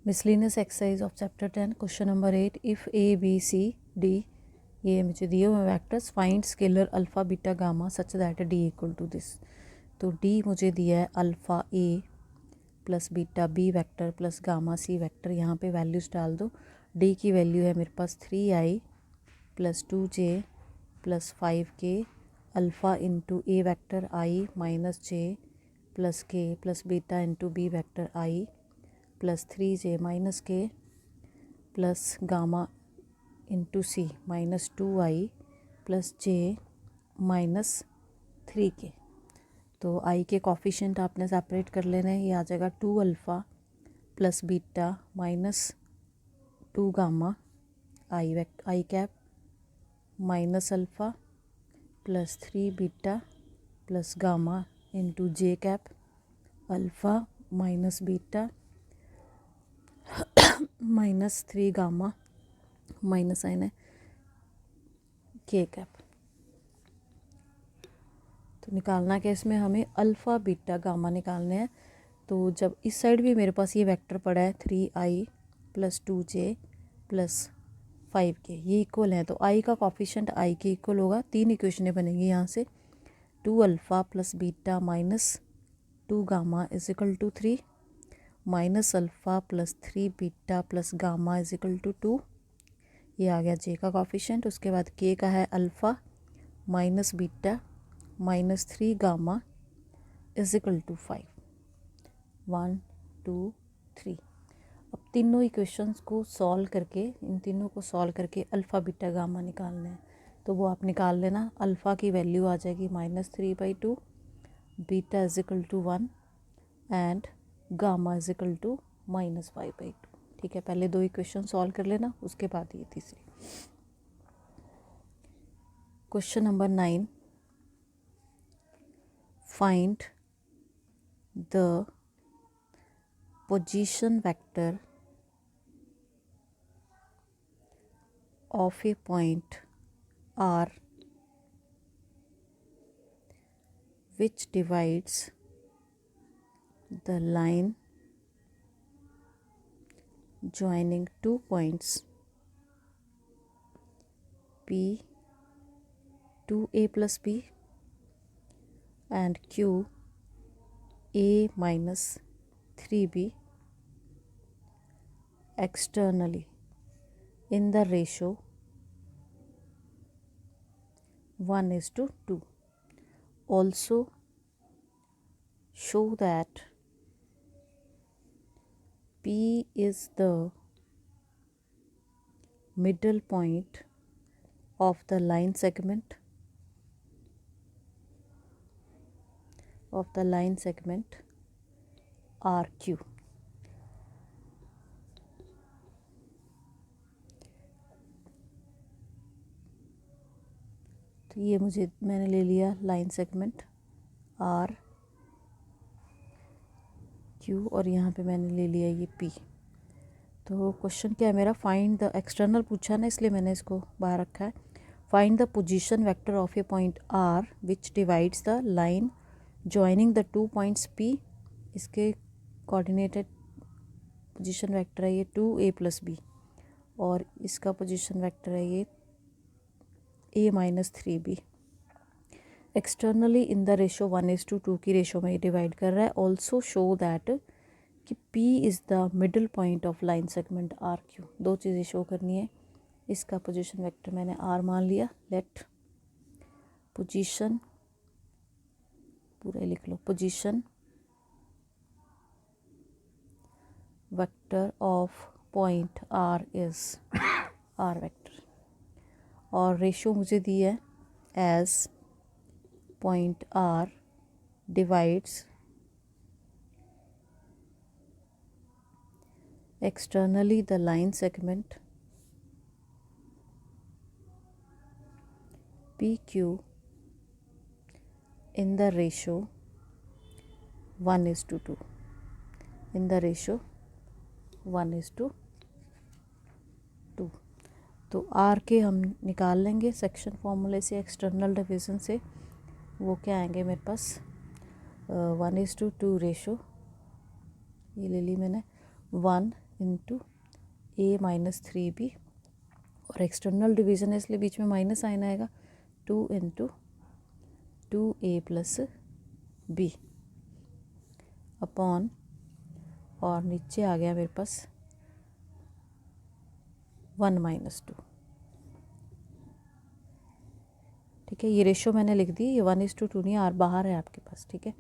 Miscellaneous exercise of chapter 10 question number 8 if A B C D ये मुझे दिए हुए vectors find scalar alpha beta gamma such that D equal to this. तो D मुझे दिया है alpha A plus beta B vector plus gamma C vector. यहाँ पे वैल्यूज़ डाल दो। डी की वैल्यू है मेरे पास 3i plus 2j plus 5k alpha into A vector i minus j plus k plus beta into B vector i plus 3j minus k plus gamma into C minus 2i plus j minus 3k। तो आई के coefficient आपने separate कर लेने हैं। ये आ जाएगा 2 alpha plus beta minus 2 gamma I cap minus alpha plus 3 beta plus gamma into J cap alpha minus beta minus 3 gamma minus sign है के कैप। तो निकालना क्या इसमें हमें अल्फ़ा बीटा गामा निकालने हैं। तो जब इस साइड भी मेरे पास ये वेक्टर पड़ा है 3i plus 2j plus 5k ये इक्वल है। तो i का कॉफिशेंट i के इक्वल होगा। 3 इक्वेशनें बनेंगी यहाँ से 2 alpha plus beta minus 2 gamma is equal to 3 minus alpha plus 3 beta plus gamma is equal to 2। ये आ गया जे का कॉफिशेंट। उसके बाद के का है alpha minus beta minus 3 gamma is equal to 5 1 2 3। अब तीनों इक्वेशंस को सॉल्व करके इन तीनों को सॉल्व करके अल्फ़ा बीटा गामा निकालना है। तो वो आप निकाल लेना। अल्फ़ा की वैल्यू आ जाएगी -3/2 beta is equal to 1 and gamma is equal to -5/2। ठीक है, पहले 2 इक्वेशन सॉल्व कर लेना, उसके बाद ये तीसरी। Question number 9 find the position vector of a point R which divides the line joining 2 points P 2a plus b and Q a minus 3b externally in the ratio 1:2. Also show that P is the middle point of the line segment RQ। तो ये मैंने ले लिया line segment R Q और यहाँ पे मैंने ले लिया ये पी। तो क्वेश्चन क्या है मेरा, फाइंड द एक्सटर्नल पूछा ना इसलिए मैंने इसको बाहर रखा है। Find the position vector of a point R which divides the line joining the 2 points P. इसके कोऑर्डिनेटेड पोजीशन वेक्टर है ये 2a प्लस बी और इसका पोजीशन वेक्टर है ये a माइनस 3b। Externally in the ratio 1:2 की रेशो में ये डिवाइड कर रहा है। ऑल्सो शो दैट कि P is the middle point of line segment R Q. 2 चीज़ें शो करनी है। इसका पोजीशन वेक्टर मैंने R मान लिया। लेट पोजीशन पूरा लिख लो, position vector of point R is R vector और रेशो मुझे दी है as point R divides externally the line segment PQ in the ratio 1:2 in the ratio 1:2। तो R के हम निकाल लेंगे सेक्शन फॉर्मूले से, एक्सटर्नल डिवीज़न से। वो क्या आएंगे मेरे पास 1:2 रेशो, ये ले ली मैंने 1 इंटू ए माइनस 3b, और एक्सटर्नल डिवीज़न है इसलिए बीच में माइनस साइन आएगा, 2 into 2a plus b upon, और नीचे आ गया मेरे पास 1 माइनस 2। ठीक है, ये रेशो मैंने लिख दी, ये 1:2 नहीं, आर बाहर है आपके पास। ठीक है,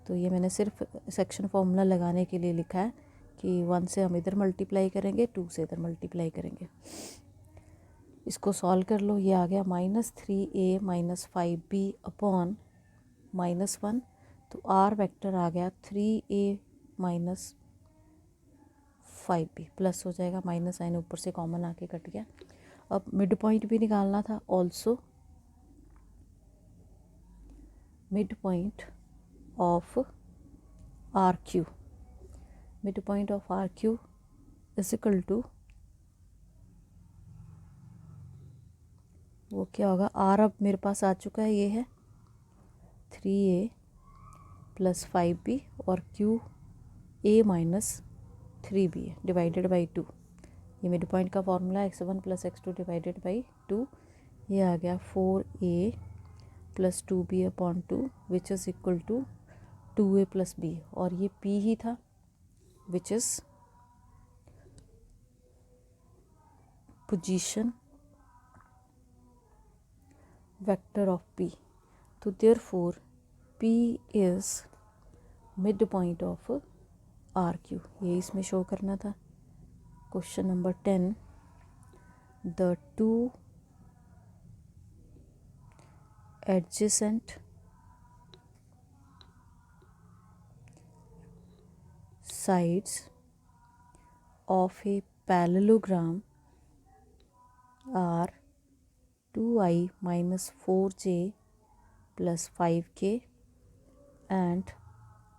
तो ये मैंने सिर्फ सेक्शन फॉर्मूला लगाने के लिए लिखा है कि 1 से हम इधर मल्टीप्लाई करेंगे, 2 से इधर मल्टीप्लाई करेंगे। इसको सॉल्व कर लो, ये आ गया -3a माइनस 5b अपॉन -1, तो आर वेक्टर आ गया 3a माइनस 5b, प्लस हो जाएगा, माइनस साइन ऊपर से कॉमन आके कट गया। अब मिड पॉइंट भी निकालना था, also mid point of R Q, mid point of R Q is equal to, वो क्या होगा, आर अब मेरे पास आ चुका है, ये है 3a प्लस 5b, और क्यू a माइनस 3b है, डिवाइडेड बाई 2। ये मिड पॉइंट का formula x1 plus x2 divided by 2, ये आ गया 4a plus 2b upon 2 which is equal to 2a plus b, और ये p ही था which is position vector of p। तो therefore p is mid point of R Q, ये इसमें शो करना था। Question number 10, the two adjacent sides of a parallelogram are 2i minus 4j plus 5k and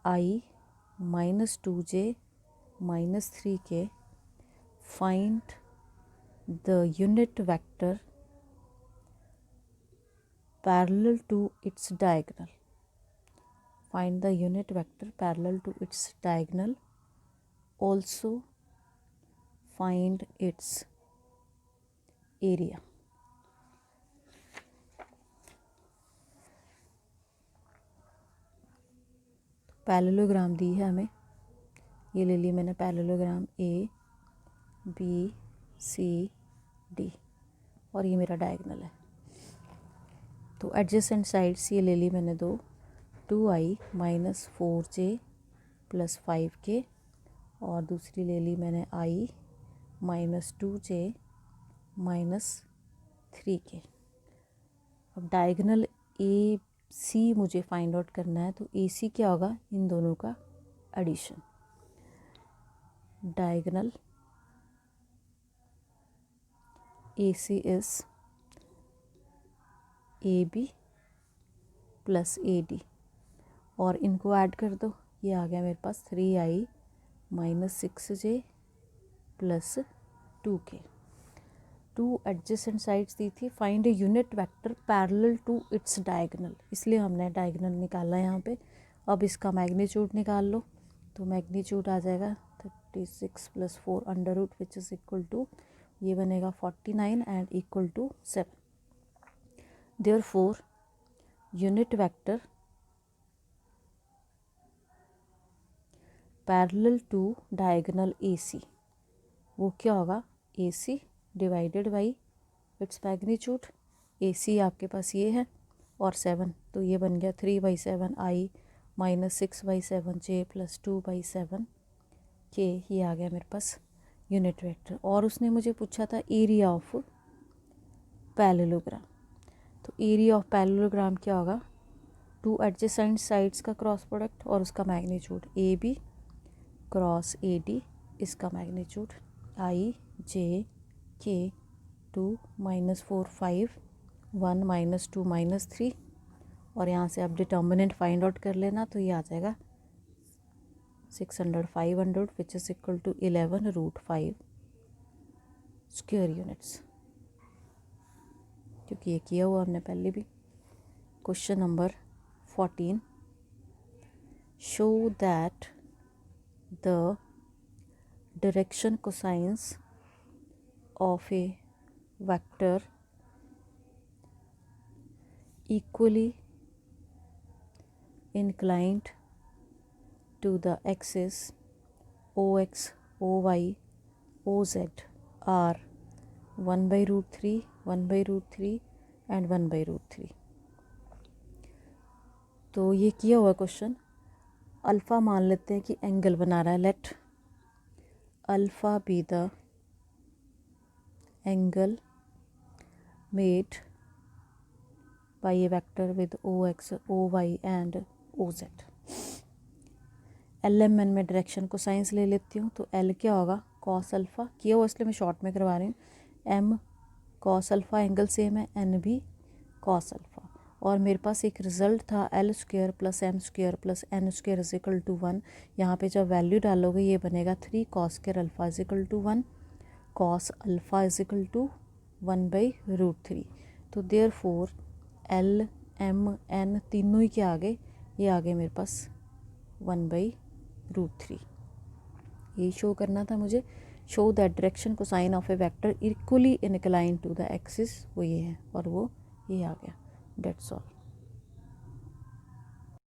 I minus 2j minus 3k. Find the unit vector parallel to its diagonal. Find the unit vector parallel to its diagonal. Also find its area. Parallelogram दी है हमें, ये ले ली मैंने parallelogram A B C D, और ये मेरा डायगोनल है। तो एडजेसेंट साइड्स ये ले ली मैंने दो, 2i minus 4j plus 5k, और दूसरी ले ली मैंने i minus 2j minus 3k। अब डायगोनल ए सी मुझे फाइंड आउट करना है, तो ए सी क्या होगा, इन दोनों का addition. Diagonal A C is A B plus A D, और इनको ऐड कर दो, ये आ गया मेरे पास 3i minus 6j plus 2k। Two adjacent sides दी थी, find a unit vector parallel to its diagonal, इसलिए हमने डायगोनल निकाला यहाँ पे। अब इसका मैग्नीट्यूड निकाल लो, तो मैग्नीट्यूड आ जाएगा 36 plus 4 under root which is equal to, ये बनेगा 49 and equal to 7। Therefore unit vector parallel to diagonal AC, वो क्या होगा, AC divided by its magnitude. AC आपके पास ये है और 7, तो ये बन गया 3/7 i minus 6/7 j plus 2/7 k, ये आ गया मेरे पास यूनिट वेक्टर। और उसने मुझे पूछा था एरिया ऑफ पैरेललोग्राम, तो एरिया ऑफ पैरेललोग्राम क्या होगा, टू एडजेसेंट साइड्स का क्रॉस प्रोडक्ट और उसका magnitude, A B cross A D, इसका magnitude i j k 2 minus 4 5 1 minus 2 minus 3, और यहाँ से आप डिटर्मिनेंट फाइंड आउट कर लेना, तो ये आ जाएगा 600 500 which is equal to 11√5 square units, क्योंकि ये किया हुआ हमने पहले भी। Question number 14, show that the direction cosines of a vector equally inclined to the axis OX, OY, OZ are 1 by root 3, 1 by root 3 and 1 by root 3. तो ये किया हुआ क्वेश्चन, अल्फ़ा मान लेते हैं कि एंगल बना रहा है. Late alpha be the angle made by a vector with OX, OY and OZ. LMN में डायरेक्शन को साइंस ले लेती हूँ. तो L क्या होगा, कॉस अल्फ़ा. किया हुआ इसलिए मैं शॉर्ट में करवा रही हूँ. M cos alpha, angle same है. N भी कॉस अल्फ़ा. और मेरे पास एक रिज़ल्ट था L square plus M square plus N square is equal to 1. यहाँ पे जब वैल्यू डालोगे ये बनेगा 3 cos square alpha is equal to 1, cos alpha is equal to 1 by root 3. तो therefore L M N तीनों ही क्या आ गए, ये आ गए मेरे पास 1 बाई रूट 3. यही शो करना था मुझे. Show that direction cosine of a vector equally incline to the axis, वो ये है और वो ये आ गया. That's all.